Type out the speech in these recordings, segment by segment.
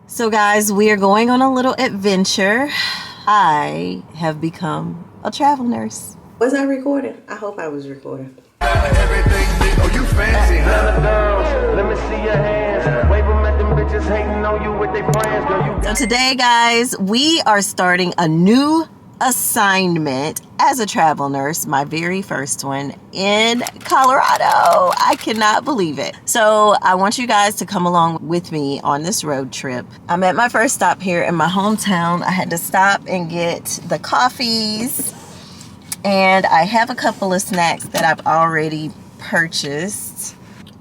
So guys, we are going on a little adventure. I have become a travel nurse. Was I recording? I hope I was recording. Oh, you fancy, huh? Let me see your hands. Wave them at them bitches hating on you with their friends. Girl, So today, guys, we are starting a new assignment as a travel nurse, my very first one in Colorado. I cannot believe it. So I want you guys to come along with me on this road trip. I'm at my first stop here in my hometown. I had to stop and get the coffees, and I have a couple of snacks that I've already purchased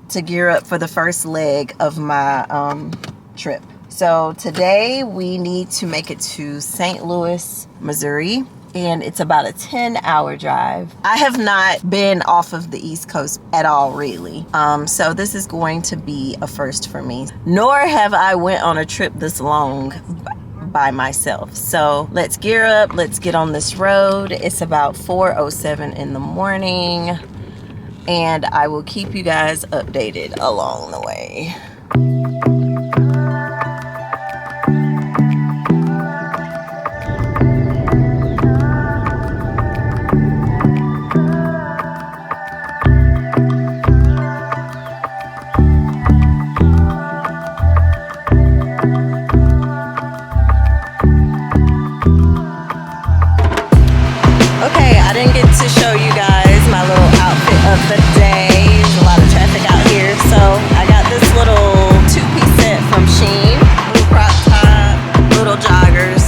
to gear up for the first leg of my trip. So today we need to make it to St. Louis, Missouri, and it's about a 10-hour drive. I have not been off of the East Coast at all, really. So this is going to be a first for me. Nor have I went on a trip this long by myself. So let's gear up, let's get on this road. It's about 4:07 in the morning, and I will keep you guys updated along the way. Okay, I didn't get to show you guys my little outfit of the day. There's a lot of traffic out here, so I got this little two-piece set from Shein. Little crop top, little joggers.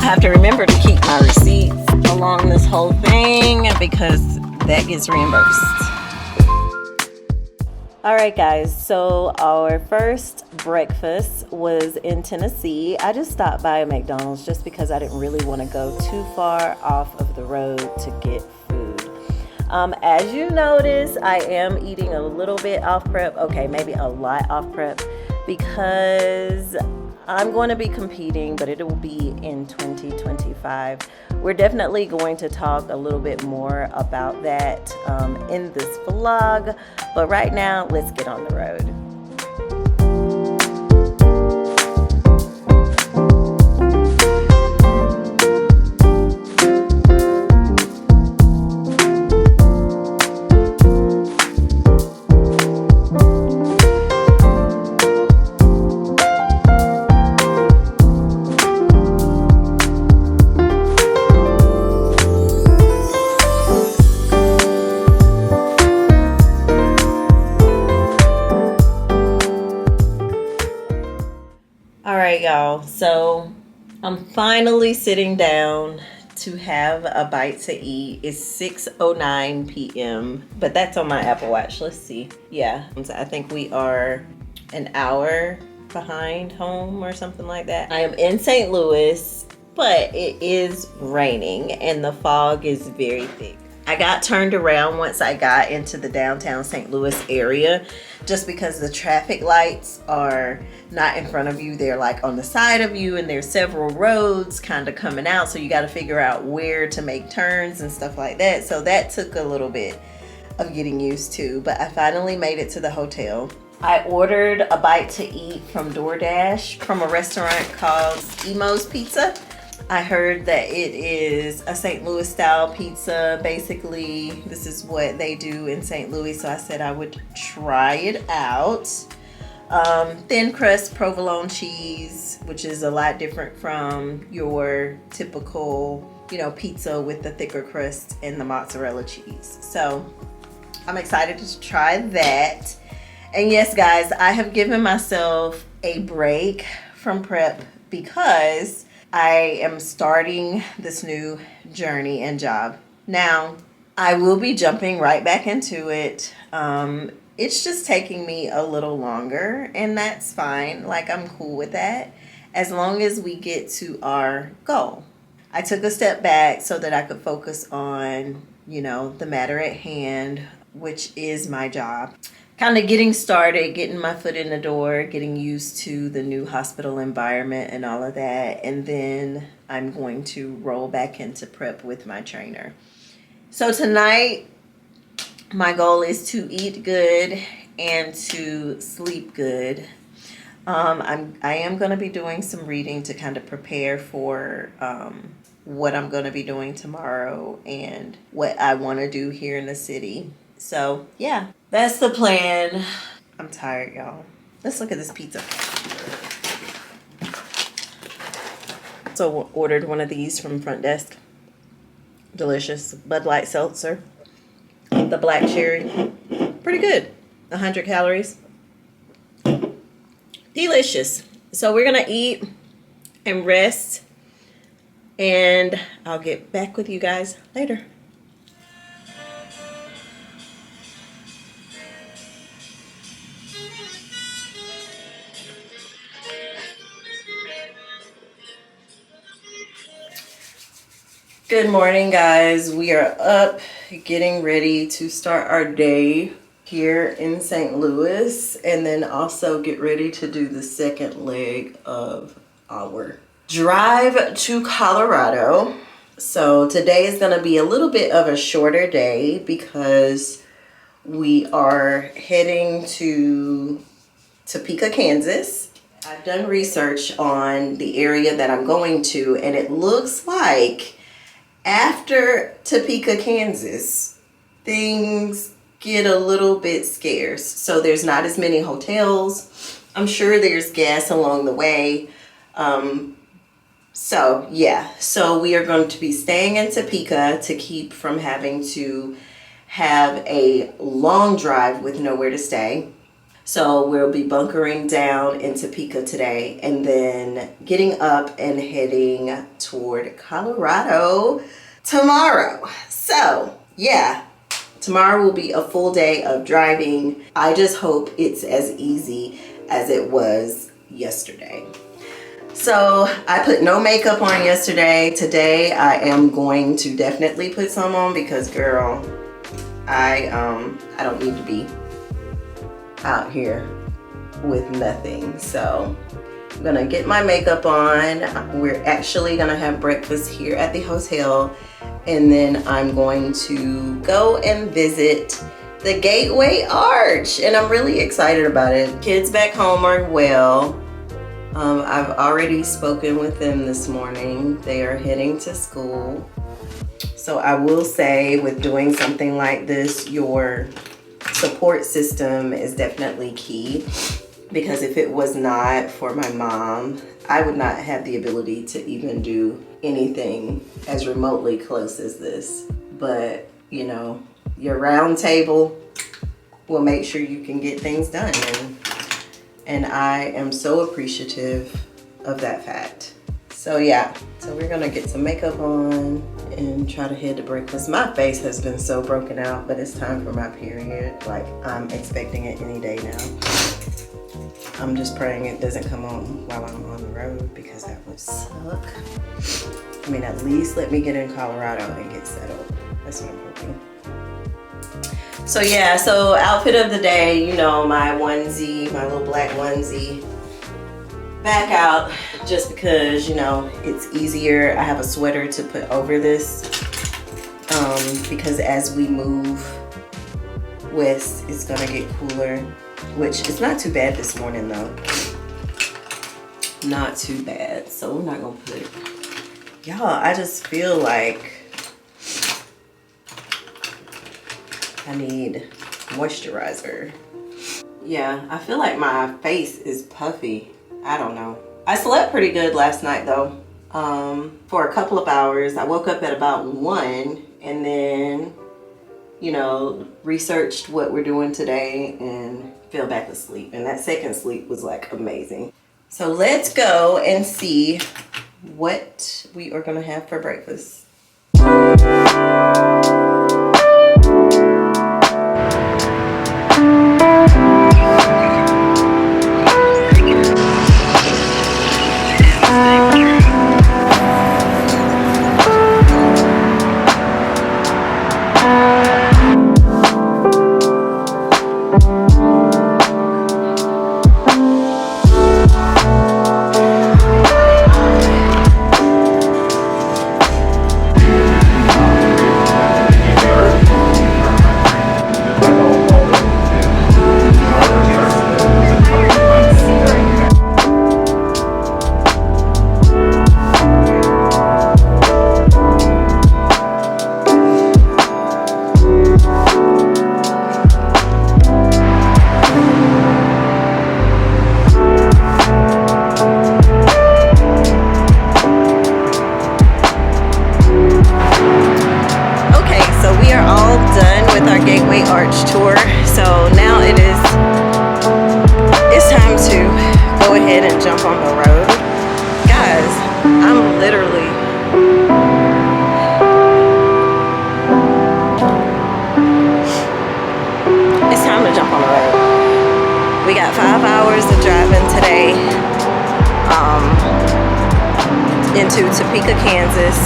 I have to remember to keep my receipts along this whole thing because that gets reimbursed. All right, guys, so our first breakfast was in Tennessee. I just stopped by a McDonald's just because I didn't really want to go too far off of the road to get food. As you notice, I am eating a little bit off prep. Okay, maybe a lot off prep because I'm going to be competing, but it will be in 2025. We're definitely going to talk a little bit more about that in this vlog, but right now, let's get on the road. Y'all, so I'm finally sitting down to have a bite to eat. It's 6:09 p.m. but that's on my Apple Watch. Let's see. Yeah, I think we are an hour behind home or something like that. I am in St. Louis, but it is raining and the fog is very thick. I got turned around once I got into the downtown St. Louis area just because the traffic lights are not in front of you. They're like on the side of you, and there's several roads kind of coming out, so you got to figure out where to make turns and stuff like that. So that took a little bit of getting used to, but I finally made it to the hotel. I ordered a bite to eat from DoorDash from a restaurant called Emo's Pizza. I heard that it is a St. Louis style pizza. Basically, this is what they do in St. Louis, so I said I would try it out. Thin crust provolone cheese, which is a lot different from your typical, pizza with the thicker crust and the mozzarella cheese. So I'm excited to try that. And yes, guys, I have given myself a break from prep because I am starting this new journey and job. Now, I will be jumping right back into it. It's just taking me a little longer, and that's fine. Like, I'm cool with that as long as we get to our goal. I took a step back so that I could focus on, the matter at hand, which is my job. Kind of getting started, getting my foot in the door, getting used to the new hospital environment and all of that. And then I'm going to roll back into prep with my trainer. So tonight, my goal is to eat good and to sleep good. I am going to be doing some reading to kind of prepare for what I'm going to be doing tomorrow and what I want to do here in the city. So yeah, that's the plan. I'm tired, y'all. Let's look at this pizza. So ordered one of these from front desk. Delicious Bud Light seltzer. The black cherry. Pretty good. 100 calories. Delicious. So we're gonna eat and rest, and I'll get back with you guys later. Good morning, guys. We are up getting ready to start our day here in St. Louis, and then also get ready to do the second leg of our drive to Colorado. So today is going to be a little bit of a shorter day because we are heading to Topeka, Kansas. I've done research on the area that I'm going to, and it looks like after Topeka, Kansas, things get a little bit scarce. So there's not as many hotels. I'm sure there's gas along the way. So we are going to be staying in Topeka to keep from having to have a long drive with nowhere to stay. So we'll be bunkering down in Topeka today and then getting up and heading toward Colorado tomorrow. So yeah, tomorrow will be a full day of driving. I just hope it's as easy as it was yesterday. So I put no makeup on yesterday. Today I am going to definitely put some on because girl, I don't need to be out here with nothing. So I'm gonna get my makeup on. We're actually gonna have breakfast here at the hotel, and then I'm going to go and visit the Gateway Arch, and I'm really excited about it. Kids back home are well. I've already spoken with them this morning. They are heading to school. So I will say, with doing something like this, your support system is definitely key, because if it was not for my mom, I would not have the ability to even do anything as remotely close as this. But you know, your round table will make sure you can get things done, and I am so appreciative of that fact. So yeah, so we're gonna get some makeup on and try to head to breakfast. My face has been so broken out, but it's time for my period. Like, I'm expecting it any day now. I'm just praying it doesn't come on while I'm on the road, because that would suck. I mean, at least let me get in Colorado and get settled. That's what I'm hoping. So yeah, so outfit of the day, you know, my onesie, my little black onesie. Back out just because, you know, it's easier. I have a sweater to put over this because as we move west, it's gonna get cooler, which is not too bad this morning though. Not too bad. So we're not gonna put, y'all, I just feel like I need moisturizer. Yeah, I feel like my face is puffy. I don't know. I slept pretty good last night though, for a couple of hours. I woke up at about 1 and then, you know, researched what we're doing today and fell back asleep. And that second sleep was like amazing. So let's go and see what we are gonna have for breakfast. ahead and jump on the road. Guys, I'm literally... It's time to jump on the road. We got 5 hours of driving today into Topeka, Kansas.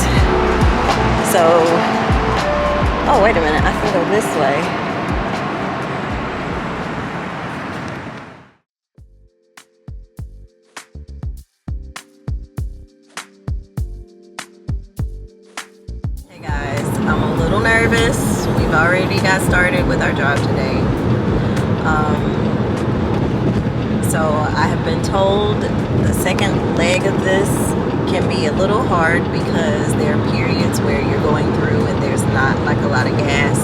So, oh, wait a minute. I can go this way. Hey guys, I'm a little nervous. We've already got started with our drive today. So I have been told the second leg of this can be a little hard because there are periods where you're going through and there's not like a lot of gas,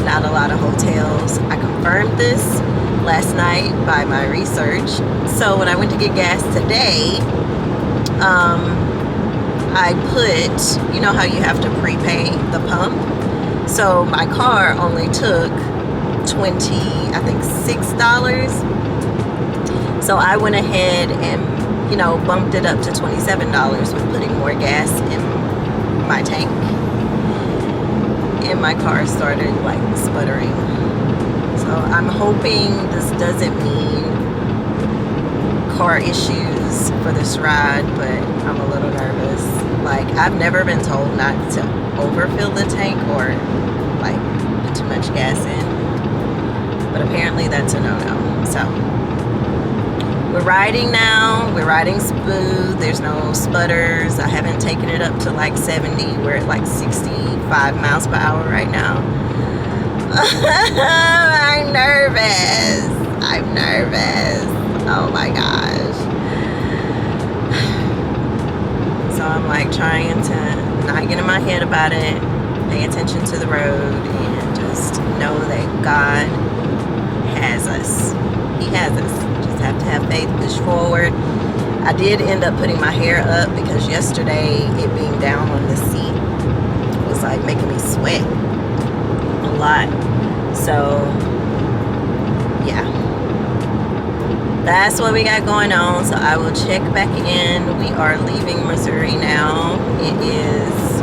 not a lot of hotels. I confirmed this last night by my research. So when I went to get gas today, I put, you know how you have to prepay the pump? So my car only took $6. So I went ahead and, you know, bumped it up to $27 with putting more gas in my tank. And my car started like sputtering. So I'm hoping this doesn't mean car issues for this ride, but I'm a little nervous. Like, I've never been told not to overfill the tank or like put too much gas in. But apparently that's a no-no. So we're riding now. We're riding smooth. There's no sputters. I haven't taken it up to like 70. We're at like 65 miles per hour right now. I'm nervous. I'm nervous. Oh my gosh. So I'm like trying to not get in my head about it, pay attention to the road, and just know that God has us. He has us. Have to have faith, push forward. I did end up putting my hair up because yesterday it being down on the seat was like making me sweat a lot. So yeah, that's what we got going on. So I will check back in. We are leaving Missouri now. It is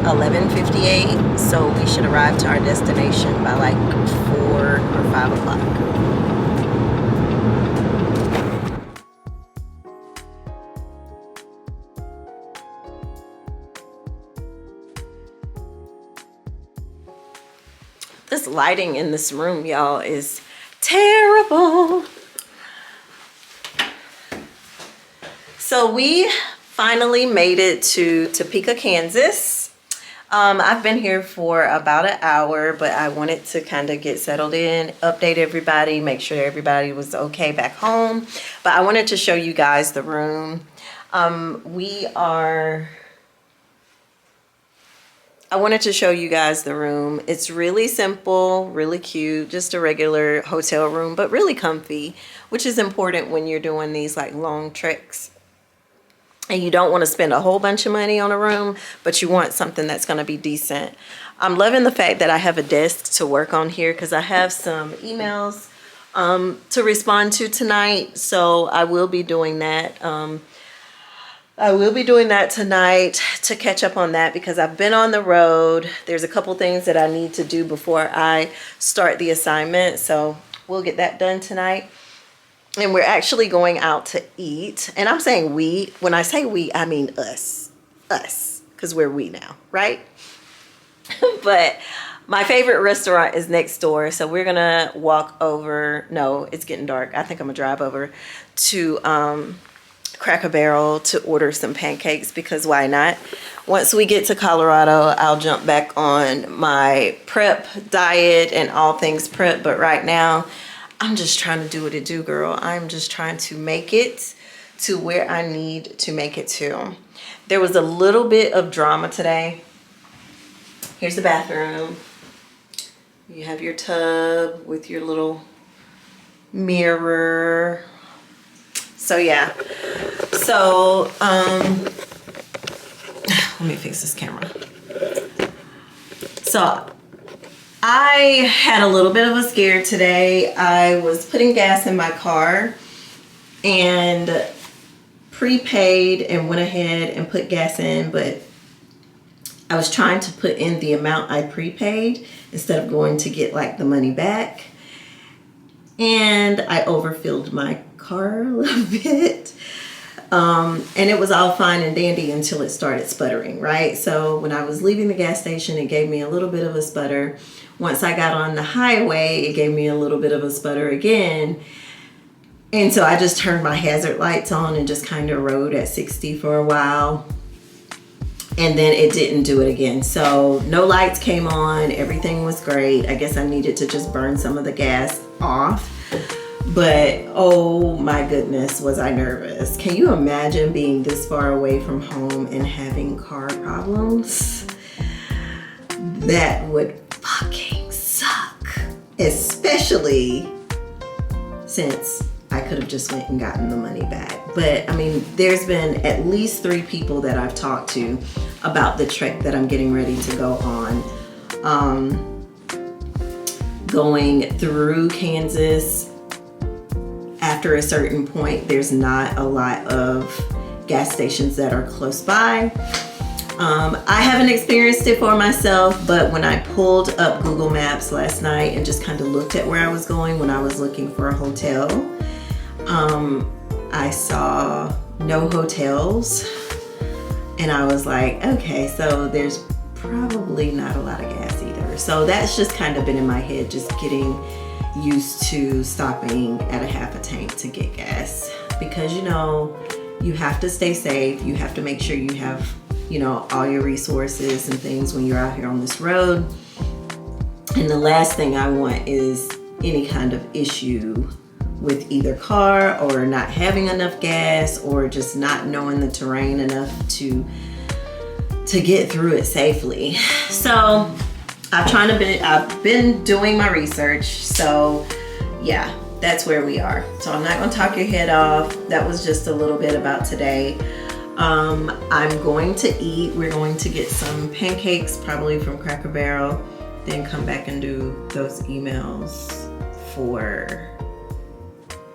11:58, so we should arrive to our destination by like 4 or 5 o'clock. This lighting in this room, y'all, is terrible. So we finally made it to Topeka, Kansas. I've been here for about an hour, but I wanted to kind of get settled in, update everybody, make sure everybody was okay back home. But I wanted to show you guys the room. I wanted to show you guys the room. It's really simple, really cute, just a regular hotel room, but really comfy, which is important when you're doing these like long treks. And you don't want to spend a whole bunch of money on a room, but you want something that's going to be decent. I'm loving the fact that I have a desk to work on here because I have some emails to respond to tonight. So I will be doing that. Tonight to catch up on that because I've been on the road. There's a couple things that I need to do before I start the assignment. So we'll get that done tonight. And we're actually going out to eat. And I'm saying we. When I say we, I mean us. Us. Because we're we now, right? But my favorite restaurant is next door. So we're going to walk over. No, it's getting dark. I think I'm going to drive over to Cracker Barrel to order some pancakes because why not? Once we get to Colorado, I'll jump back on my prep diet and all things prep. But right now, I'm just trying to do what it do, girl. I'm just trying to make it to where I need to make it to. There was a little bit of drama today. Here's the bathroom. You have your tub with your little mirror. So yeah. So let me fix this camera. So I had a little bit of a scare today. I was putting gas in my car and prepaid and went ahead and put gas in, but I was trying to put in the amount I prepaid instead of going to get like the money back. And I overfilled my car a little bit. And it was all fine and dandy until it started sputtering, right? So when I was leaving the gas station, it gave me a little bit of a sputter. Once I got on the highway, it gave me a little bit of a sputter again. And so I just turned my hazard lights on and just kind of rode at 60 for a while. And then it didn't do it again. So no lights came on. Everything was great. I guess I needed to just burn some of the gas off. But oh my goodness, was I nervous. Can you imagine being this far away from home and having car problems? That would fucking suck. Especially since I could have just went and gotten the money back. But I mean, there's been at least 3 people that I've talked to about the trek that I'm getting ready to go on. Going through Kansas, after a certain point, there's not a lot of gas stations that are close by. I haven't experienced it for myself, but when I pulled up Google Maps last night and just kind of looked at where I was going when I was looking for a hotel, I saw no hotels, and I was like, okay, so there's probably not a lot of gas either. So that's just kind of been in my head, just getting used to stopping at a half a tank to get gas, because you know, you have to stay safe. You have to make sure you have, you know, all your resources and things when you're out here on this road. And the last thing I want is any kind of issue with either car or not having enough gas or just not knowing the terrain enough to get through it safely. So I've been doing my research. So yeah, that's where we are. So I'm not gonna talk your head off. That was just a little bit about today. I'm going to eat. We're going to get some pancakes, probably from Cracker Barrel, then come back and do those emails for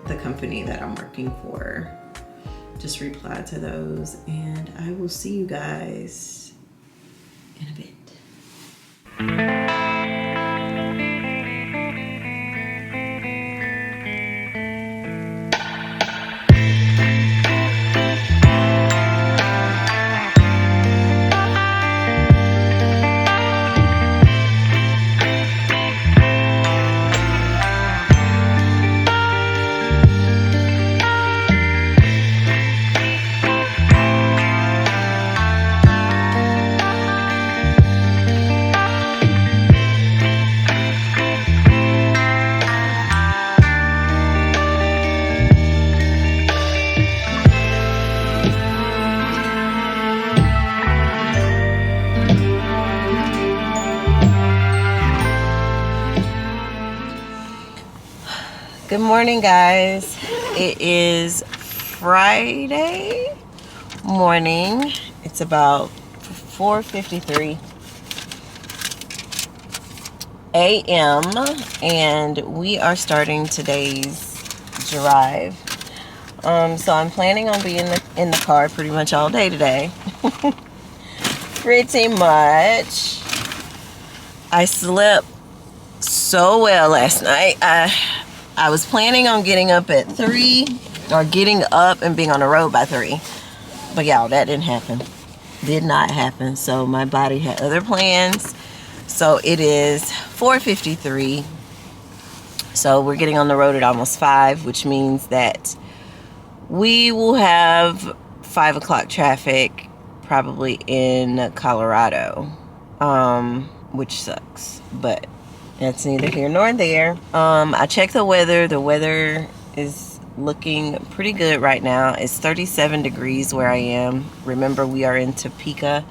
the company that I'm working for. Just reply to those, and I will see you guys in a bit. Good morning, guys. It is Friday morning. It's about 4:53 a.m. and we are starting today's drive. So I'm planning on being in the car pretty much all day today. Pretty much. I slept so well last night. I was planning on getting up at 3, or getting up and being on the road by 3. But y'all, that didn't happen. Did not happen. So my body had other plans. So it is 4:53. So we're getting on the road at almost 5, which means that we will have 5 o'clock traffic probably in Colorado, which sucks, but that's neither here nor there. I checked the weather. The weather is looking pretty good right now. It's 37 degrees where I am. Remember, we are in Topeka.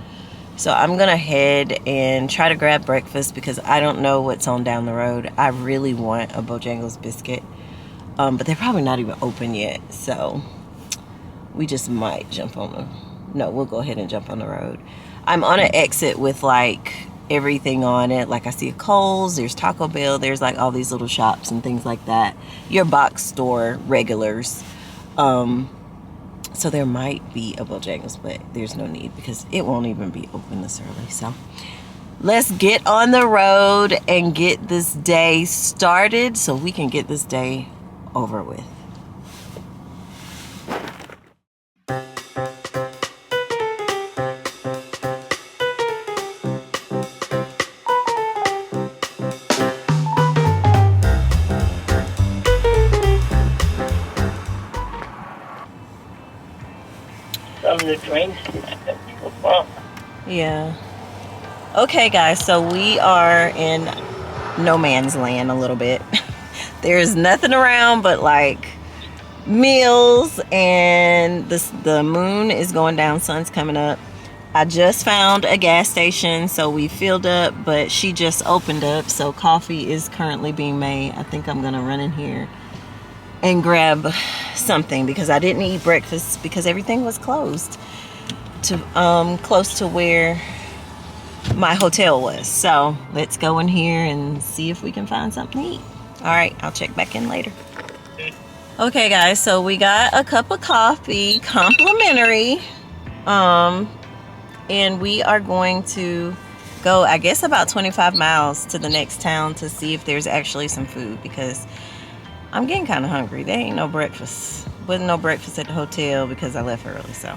So I'm going to head and try to grab breakfast because I don't know what's on down the road. I really want a Bojangles biscuit. But they're probably not even open yet. So we just might jump on we'll go ahead and jump on the road. I'm on an exit with like everything on it. Like I see a Kohl's, there's Taco Bell, there's like all these little shops and things like that. Your box store regulars. So there might be a Bojangles, but there's no need because it won't even be open this early. So let's get on the road and get this day started so we can get this day over with. From the train station. Yeah. Okay, guys, so we are in no man's land a little bit. There's nothing around but like meals, and the moon is going down, sun's coming up. I just found a gas station, so we filled up, but she just opened up, so coffee is currently being made. I think I'm gonna run in here and grab something because I didn't eat breakfast because everything was closed to close to where my hotel was. So let's go in here and see if we can find something to eat. All right, I'll check back in later. Okay, guys, so we got a cup of coffee, complimentary, and we are going to go, I guess, about 25 miles to the next town to see if there's actually some food because I'm getting kind of hungry. There ain't no breakfast. Wasn't no breakfast at the hotel because I left early. So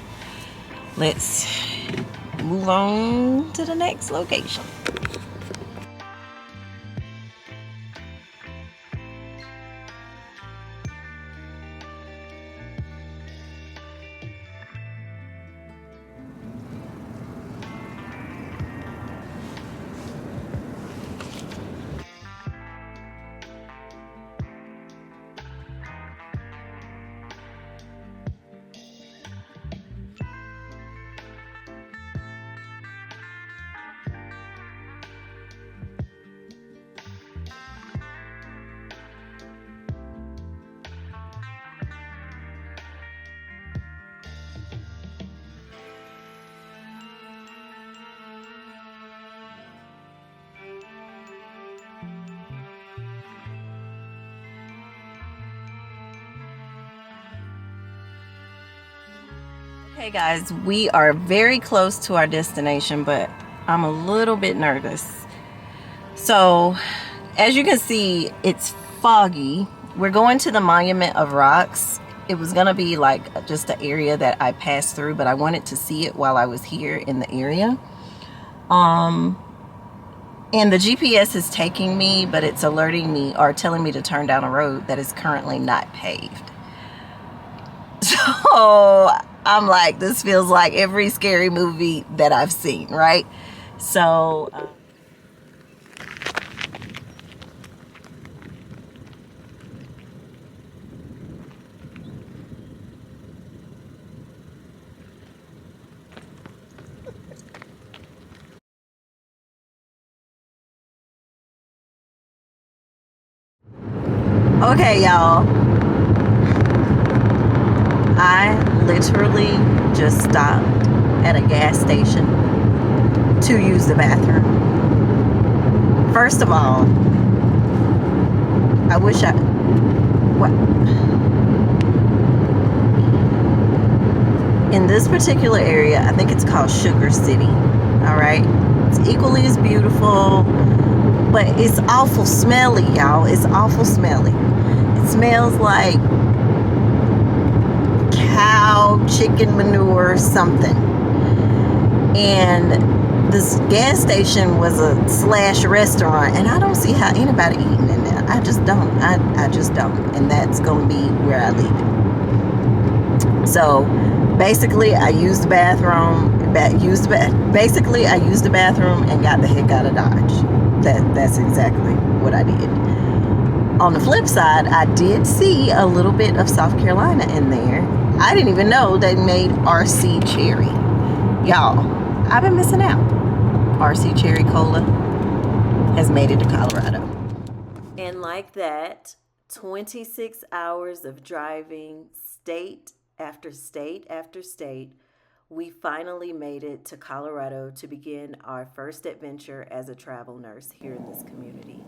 let's move on to the next location. Okay, guys, we are very close to our destination, but I'm a little bit nervous. So, as you can see, it's foggy. We're going to the Monument of Rocks. It was going to be like just an area that I passed through, but I wanted to see it while I was here in the area. And the GPS is taking me, but it's alerting me or telling me to turn down a road that is currently not paved. So I'm like, this feels like every scary movie that I've seen, right? So okay, y'all, I literally just stopped at a gas station to use the bathroom. First of all, I wish in this particular area, I think it's called Sugar City. All right, it's equally as beautiful, but it's awful smelly, y'all. It's awful smelly. It smells like cow, chicken manure, something. And this gas station was a slash restaurant, and I don't see how anybody eating in there. I just don't. I just don't. And that's gonna be where I leave it. So basically, I used the bathroom. Basically, I used the bathroom and got the heck out of Dodge. That's exactly what I did. On the flip side, I did see a little bit of South Carolina in there. I didn't even know they made RC Cherry. Y'all, I've been missing out. RC Cherry Cola has made it to Colorado. And like that, 26 hours of driving state after state after state, we finally made it to Colorado to begin our first adventure as a travel nurse here in this community.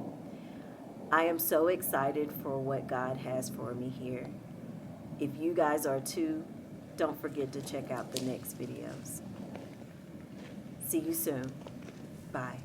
I am so excited for what God has for me here. If you guys are too, don't forget to check out the next videos. See you soon. Bye.